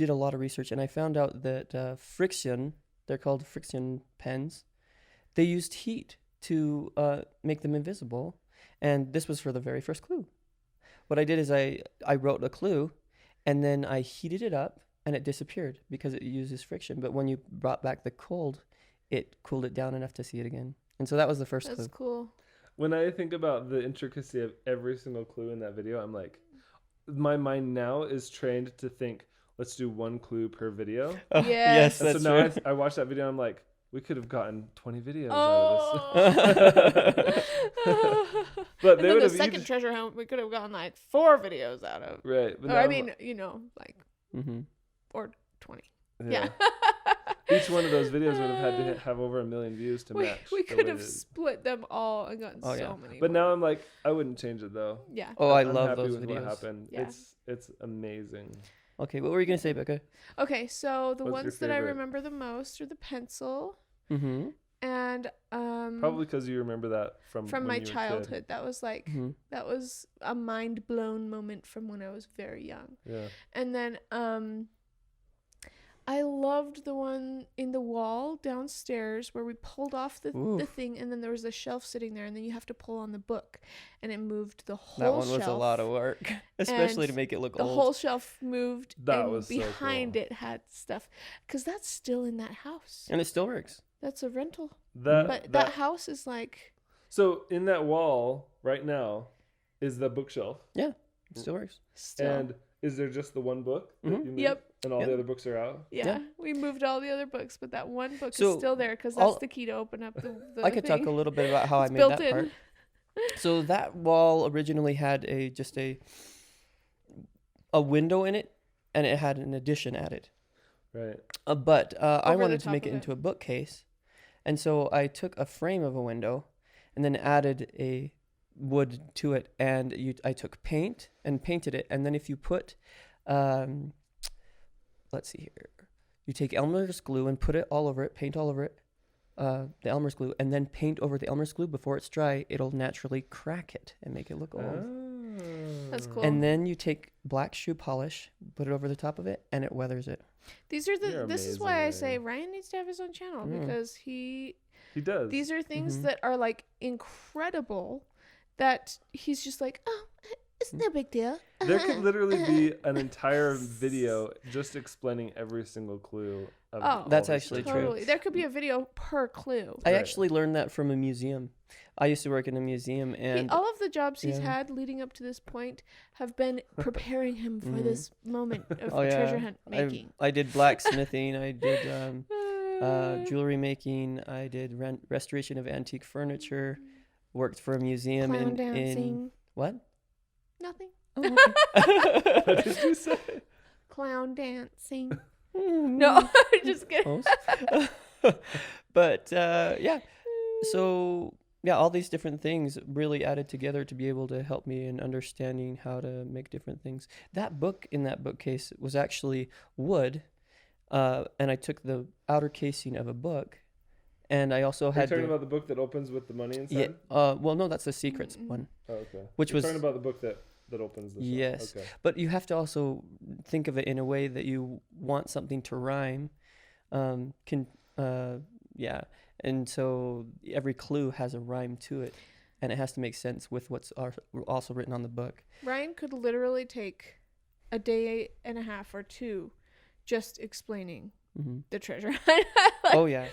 did a lot of research, and I found out that friction, they're called friction pens, they used heat to make them invisible. And this was for the very first clue. What I did is I wrote a clue, and then I heated it up, and it disappeared because it uses friction. But when you brought back the cold, it cooled it down enough to see it again. And so that was the first clue. That's cool. When I think about the intricacy of every single clue in that video, I'm like, my mind now is trained to think, let's do one clue per video. Yes, And that's so now true. I watched that video, and I'm like, we could have gotten 20 videos out Oh. of this. But And they then would the have second treasure hunt we could have gotten like 4 videos out of. right. But Or, now I I'm mean, you know, like Mm-hmm. or 20. like, Yeah. Each one of those videos would have had to have over 1 million views to match. We the could way have that- split them all and gotten Oh, so yeah. many. But more. now I'm like, I wouldn't change it though. Yeah. Oh, I I'm love happy those with what videos. happened. Yeah. It's amazing. Okay, what were you going to say, Becca? Okay, so the What's your ones that I favorite? remember the most are the pencil Mm-hmm. and Probably because you remember that from from when my you were a kid. childhood. That was like Mm-hmm. that was a mind blown moment from when I was very young. Yeah. And then I loved the one in the wall downstairs where we pulled off the Ooh. thing, and then there was a shelf sitting there, and then you have to pull on the book, and it moved the whole That one shelf. was a lot of work, especially to And make it look The old. whole shelf moved, That and was so behind cool. it had stuff, because that's still in that house. And it still works. That's a rental, That but that house is like So in that wall right now is the bookshelf. It still works. still. And is there just the one book that Mhm. you moved? Yep. And all Yep. the other books are out? Yeah, Yeah. we moved all the other books, but that one book So, is still there because I'll- that's the key to open up the I could talk thing. a little bit about how It's I made built that in. part. So that wall originally had just a window in it, and it had an addition added. Right. But I Over the wanted to top make of it it. into a bookcase, and so I took a frame of a window, and then added a wood to it, and I took paint and painted it, and then if you put, let's see here, you take Elmer's glue and put it all over it, paint all over it, the Elmer's glue, and then paint over the Elmer's glue before it's dry. It'll naturally crack it and make it look old. That's cool. And then you take black shoe polish, put it over the top of it, and it weathers it. These are You're this is why I amazing, say Ray. Ryan needs to have his own channel Mm. because he He does. these are things Mhm. that are like incredible that he's just like, oh, it's no big deal. There could literally be an entire video just explaining every single clue. Of Oh, all That's this actually stuff. true. Totally. There could be a video per clue. I Right. actually learned that from a museum. I used to work in a museum, and All of the jobs he's yeah. had leading up to this point have been preparing him for Mhm. this moment of oh yeah, treasure hunt making. I did blacksmithing. I did jewelry making. I did restoration of antique furniture. Worked for a museum Clown in dancing. what? Nothing. Oh, okay. What did you say? Clown dancing. Mm, No, just kidding. close. But yeah, so yeah, all these different things really added together to be able to help me in understanding how to make different things. That book in that bookcase was actually wood, and I took the outer casing of a book, and I also Are you had talking to. about the book that opens with the money inside? Yeah. Well, no, that's the secrets Mm-mm. one. Oh, okay. Which You're was- talking about the book that opens the shop. Yes. Okay. But you have to also think of it in a way that you want something to rhyme. Yeah. And so every clue has a rhyme to it, and it has to make sense with what's also written on the book. Ryan could literally take a day and a half or two just explaining Hmm the treasure hunt. Oh, yeah.